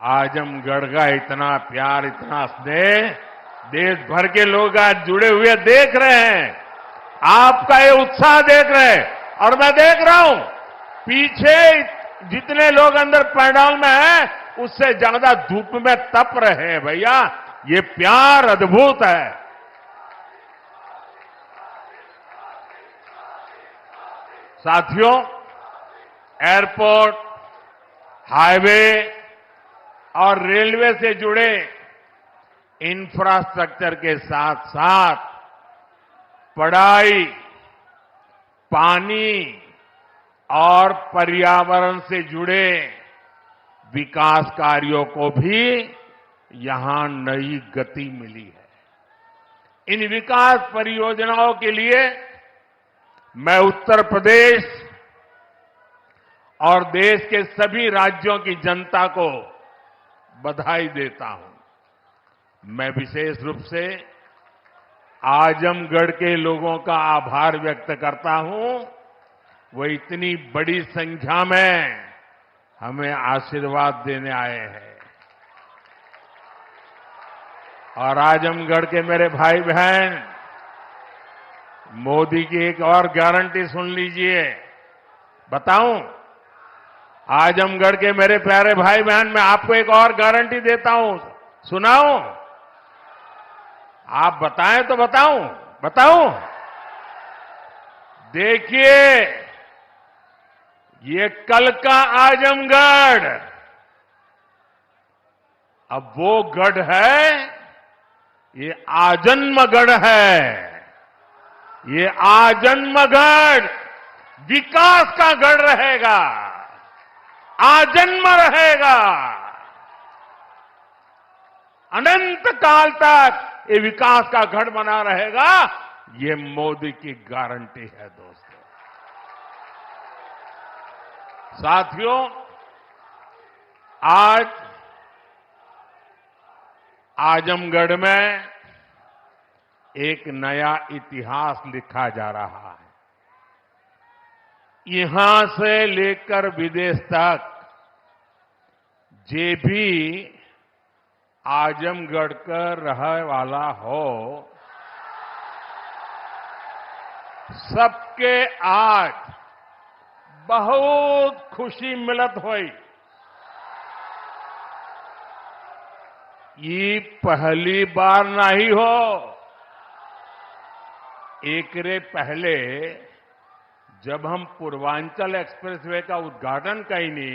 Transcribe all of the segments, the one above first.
आजमगढ़ का इतना प्यार, इतना स्नेह देश भर के लोग आज जुड़े हुए देख रहे हैं। आपका ये उत्साह देख रहे हैं और मैं देख रहा हूं पीछे जितने लोग अंदर पंडाल में हैं उससे ज्यादा धूप में तप रहे हैं। भैया ये प्यार अद्भुत है। साथियों, एयरपोर्ट, हाईवे और रेलवे से जुड़े इंफ्रास्ट्रक्चर के साथ साथ पढ़ाई, पानी और पर्यावरण से जुड़े विकास कार्यों को भी यहां नई गति मिली है। इन विकास परियोजनाओं के लिए मैं उत्तर प्रदेश और देश के सभी राज्यों की जनता को बधाई देता हूं। मैं विशेष रूप से आजमगढ़ के लोगों का आभार व्यक्त करता हूं। वो इतनी बड़ी संख्या में हमें आशीर्वाद देने आए हैं। और आजमगढ़ के मेरे भाई बहन, मोदी की एक और गारंटी सुन लीजिए। बताऊं, आजमगढ़ के मेरे प्यारे भाई बहन, मैं आपको एक और गारंटी देता हूं, सुनाऊं? आप बताएं तो बताऊं? देखिए, ये कल का आजमगढ़ अब वो गढ़ है, ये आजन्मगढ़ है। ये आजन्मगढ़ विकास का गढ़ रहेगा, आजन्म रहेगा। अनंत काल तक ये विकास का गढ़ बना रहेगा। ये मोदी की गारंटी है दोस्तों। साथियों, आज आजमगढ़ में एक नया इतिहास लिखा जा रहा है। यहां से लेकर विदेश तक जे भी आजमगढ़ का रहने वाला हो, सबके आज बहुत खुशी मिलत हुई। ये पहली बार नहीं हो। एक रे पहले जब हम पूर्वांचल एक्सप्रेसवे का उद्घाटन कईनी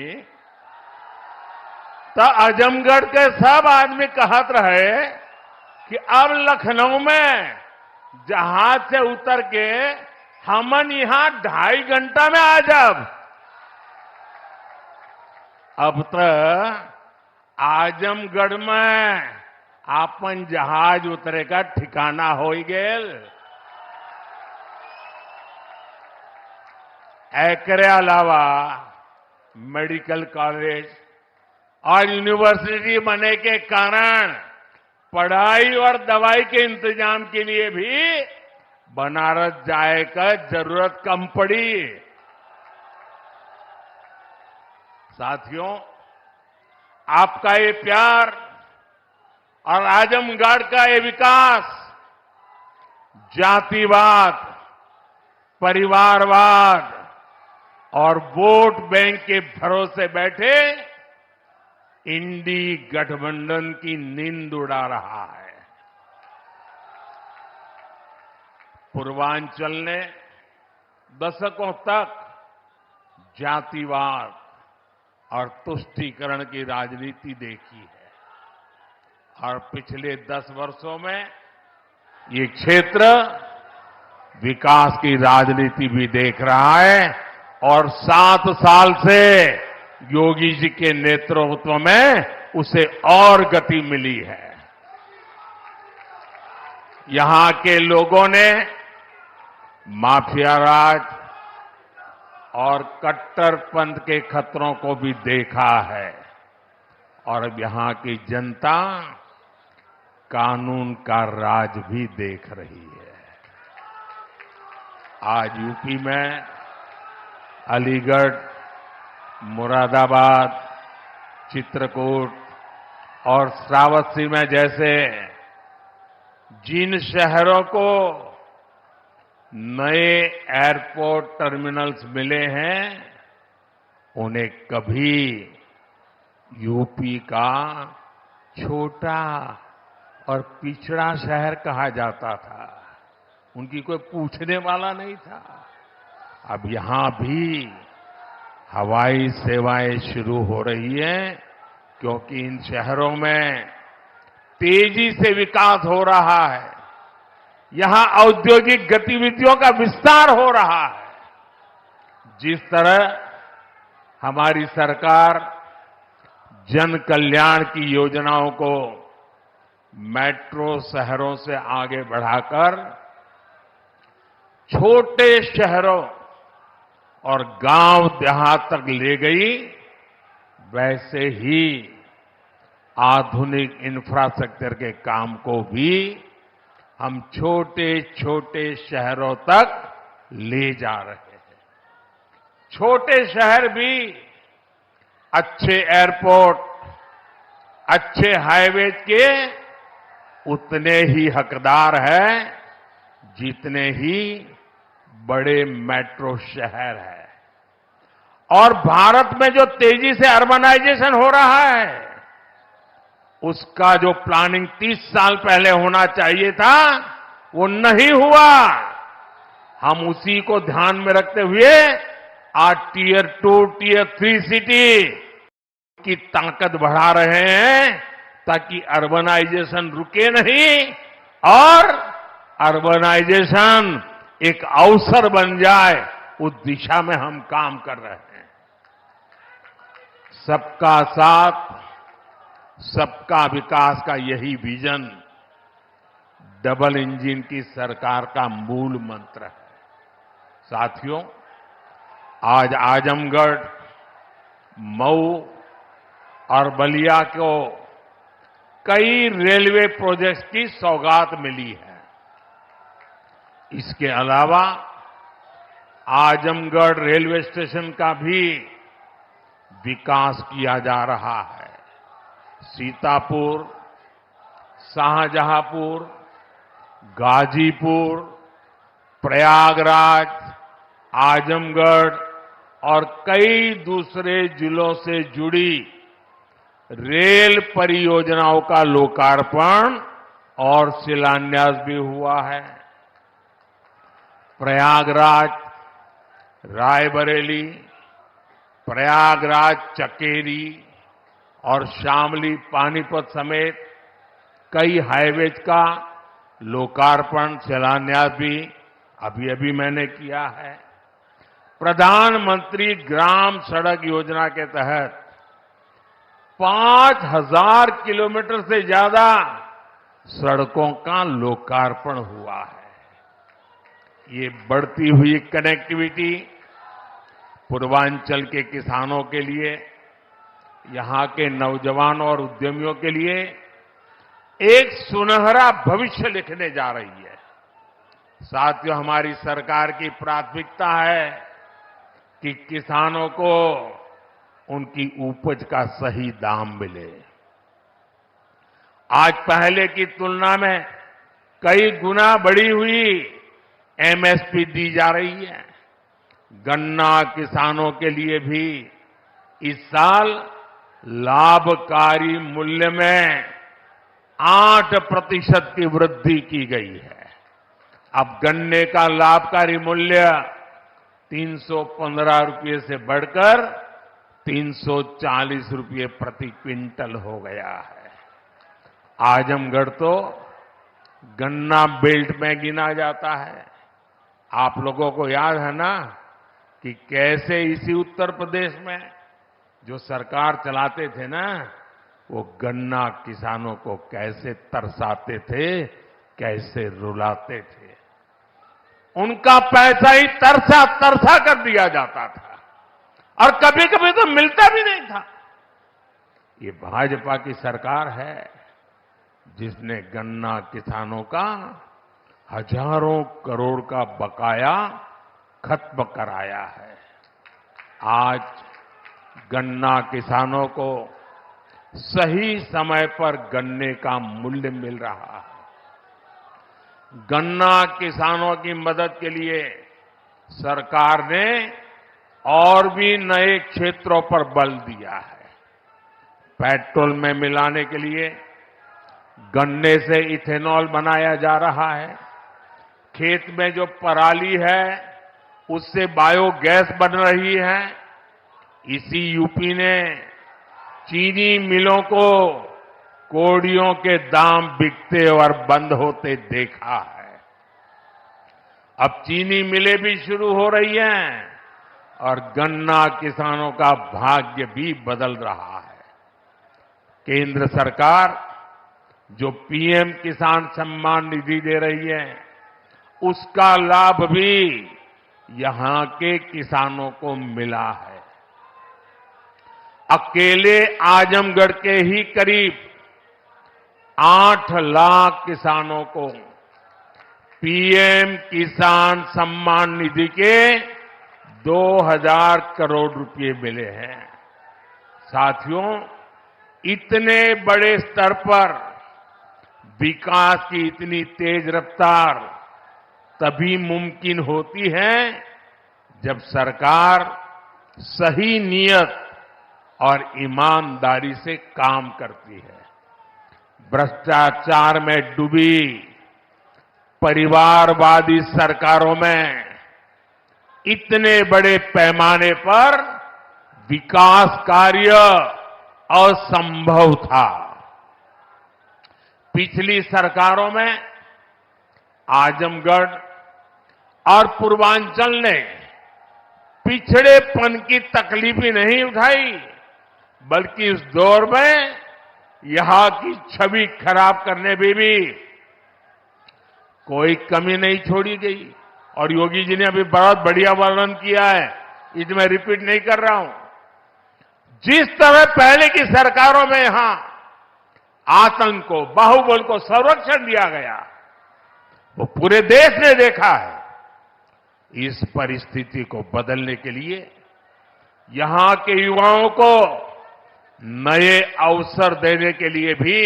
तो आजमगढ़ के सब आदमी कहत रहे कि अब लखनऊ में जहाज से उतर के हमन यहां 2.5 घंटा में आ जाब। अब तो आजमगढ़ में आपन जहाज उतरे का ठिकाना हो गेल। एकरे अलावा मेडिकल कॉलेज और यूनिवर्सिटी बनने के कारण पढ़ाई और दवाई के इंतजाम के लिए भी बनारस जाए का जरूरत कम पड़ी। साथियों, आपका ये प्यार और आजमगढ़ का ये विकास जातिवाद, परिवारवाद और वोट बैंक के भरोसे बैठे इंडी गठबंधन की नींद उड़ा रहा है। पूर्वांचल ने दशकों तक जातिवाद और तुष्टीकरण की राजनीति देखी है और पिछले 10 वर्षों में ये क्षेत्र विकास की राजनीति भी देख रहा है और 7 साल से योगी जी के नेतृत्व में उसे और गति मिली है। यहां के लोगों ने माफिया राज और कट्टरपंथ के खतरों को भी देखा है और अब यहां की जनता कानून का राज भी देख रही है। आज यूपी में अलीगढ़, मुरादाबाद, चित्रकूट, और श्रावस्ती में जैसे जिन शहरों को नए एयरपोर्ट टर्मिनल्स मिले हैं, उन्हें कभी यूपी का छोटा और पिछड़ा शहर कहा जाता था। उनकी कोई पूछने वाला नहीं था। अब यहां भी हवाई सेवाएं शुरू हो रही हैं, क्योंकि इन शहरों में तेजी से विकास हो रहा है। यहां औद्योगिक गतिविधियों का विस्तार हो रहा है। जिस तरह हमारी सरकार जन कल्याण की योजनाओं को मेट्रो शहरों से आगे बढ़ाकर छोटे शहरों और गांव देहात तक ले गई, वैसे ही आधुनिक इंफ्रास्ट्रक्चर के काम को भी हम छोटे छोटे शहरों तक ले जा रहे हैं। छोटे शहर भी अच्छे एयरपोर्ट, अच्छे हाईवे के उतने ही हकदार हैं जितने ही बड़े मेट्रो शहर हैं। और भारत में जो तेजी से अर्बनाइजेशन हो रहा है, उसका जो प्लानिंग 30 साल पहले होना चाहिए था, वो नहीं हुआ। हम उसी को ध्यान में रखते हुए आज टियर 2, टियर 3 सिटी की ताकत बढ़ा रहे हैं, ताकि अर्बनाइजेशन रुके नहीं और अर्बनाइजेशन एक अवसर बन जाए, उस दिशा में हम काम कर रहे हैं। सबका साथ, सबका विकास का यही विजन डबल इंजन की सरकार का मूल मंत्र है। साथियों, आज आजमगढ़, मऊ और बलिया को कई रेलवे प्रोजेक्ट्स की सौगात मिली है। इसके अलावा आजमगढ़ रेलवे स्टेशन का भी विकास किया जा रहा है। सीतापुर, शाहजहांपुर, गाजीपुर, प्रयागराज, आजमगढ़ और कई दूसरे जिलों से जुड़ी रेल परियोजनाओं का लोकार्पण और शिलान्यास भी हुआ है। प्रयागराज रायबरेली, प्रयागराज चकेरी और शामली पानीपत समेत कई हाईवेज का लोकार्पण, शिलान्यास भी अभी अभी मैंने किया है। प्रधानमंत्री ग्राम सड़क योजना के तहत 5000 किलोमीटर से ज्यादा सड़कों का लोकार्पण हुआ है। ये बढ़ती हुई कनेक्टिविटी पूर्वांचल के किसानों के लिए, यहां के नौजवानों और उद्यमियों के लिए एक सुनहरा भविष्य लिखने जा रही है। साथियों, हमारी सरकार की प्राथमिकता है कि किसानों को उनकी उपज का सही दाम मिले। आज पहले की तुलना में कई गुना बढ़ी हुई एमएसपी दी जा रही है। गन्ना किसानों के लिए भी इस साल लाभकारी मूल्य में 8% की वृद्धि की गई है। अब गन्ने का लाभकारी मूल्य 315 रुपये से बढ़कर 340 रुपये प्रति क्विंटल हो गया है। आजमगढ़ तो गन्ना बेल्ट में गिना जाता है। आप लोगों को याद है ना कि कैसे इसी उत्तर प्रदेश में जो सरकार चलाते थे ना, वो गन्ना किसानों को कैसे तरसाते थे, कैसे रुलाते थे। उनका पैसा ही तरसा तरसा कर दिया जाता था और कभी कभी तो मिलता भी नहीं था। ये भाजपा की सरकार है जिसने गन्ना किसानों का हजारों करोड़ का बकाया खत्म कराया है। आज गन्ना किसानों को सही समय पर गन्ने का मूल्य मिल रहा है। गन्ना किसानों की मदद के लिए सरकार ने और भी नए क्षेत्रों पर बल दिया है। पेट्रोल में मिलाने के लिए गन्ने से इथेनॉल बनाया जा रहा है। खेत में जो पराली है उससे बायोगैस बन रही है। इसी यूपी ने चीनी मिलों को कोड़ियों के दाम बिकते और बंद होते देखा है। अब चीनी मिलें भी शुरू हो रही हैं और गन्ना किसानों का भाग्य भी बदल रहा है। केंद्र सरकार जो पीएम किसान सम्मान निधि दे रही है, उसका लाभ भी यहां के किसानों को मिला है। अकेले आजमगढ़ के ही करीब 8 लाख किसानों को पीएम किसान सम्मान निधि के 2000 करोड़ रुपए मिले हैं। साथियों, इतने बड़े स्तर पर विकास की इतनी तेज रफ्तार तभी मुमकिन होती है जब सरकार सही नीयत और ईमानदारी से काम करती है। भ्रष्टाचार में डूबी परिवारवादी सरकारों में इतने बड़े पैमाने पर विकास कार्य असंभव था। पिछली सरकारों में आजमगढ़ और पूर्वांचल ने पिछड़ेपन की तकलीफ ही नहीं उठाई, बल्कि इस दौर में यहां की छवि खराब करने में भी कोई कमी नहीं छोड़ी गई। और योगी जी ने अभी बहुत बढ़िया वर्णन किया है, इसमें रिपीट नहीं कर रहा हूं। जिस तरह पहले की सरकारों में यहां आतंक को, बाहुबल को संरक्षण दिया गया, वो पूरे देश ने देखा है। इस परिस्थिति को बदलने के लिए यहां के युवाओं को नए अवसर देने के लिए भी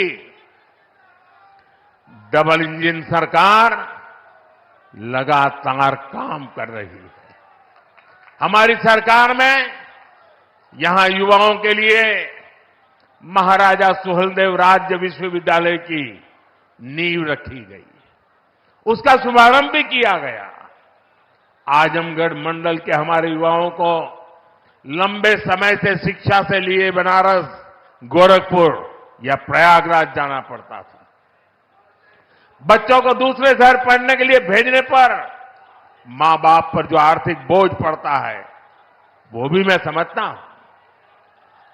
डबल इंजन सरकार लगातार काम कर रही है। हमारी सरकार में यहां युवाओं के लिए महाराजा सुहेलदेव राज्य विश्वविद्यालय की नींव रखी गई, उसका शुभारंभ भी किया गया। आजमगढ़ मंडल के हमारे युवाओं को लंबे समय से शिक्षा से लिए बनारस, गोरखपुर या प्रयागराज जाना पड़ता था। बच्चों को दूसरे शहर पढ़ने के लिए भेजने पर मां बाप पर जो आर्थिक बोझ पड़ता है, वो भी मैं समझता हूं।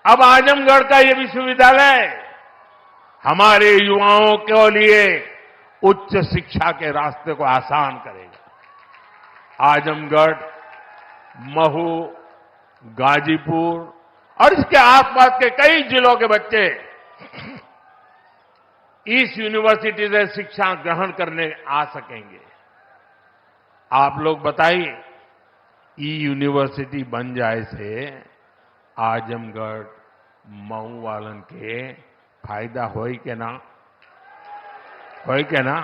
अब आजमगढ़ का ये विश्वविद्यालय हमारे युवाओं के लिए उच्च शिक्षा के रास्ते को आसान करेगा। आजमगढ़, महू, गाजीपुर और इसके आसपास के कई जिलों के बच्चे इस यूनिवर्सिटी से शिक्षा ग्रहण करने आ सकेंगे। आप लोग बताइए, ई यूनिवर्सिटी बन जाए से आजमगढ़, मऊ वालन के फायदा होई के ना? होई के ना?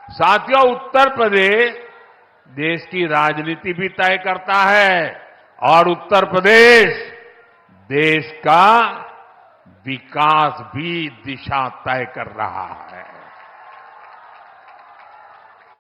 साथियों, उत्तर प्रदेश देश की राजनीति भी तय करता है और उत्तर प्रदेश देश का विकास भी दिशा तय कर रहा है।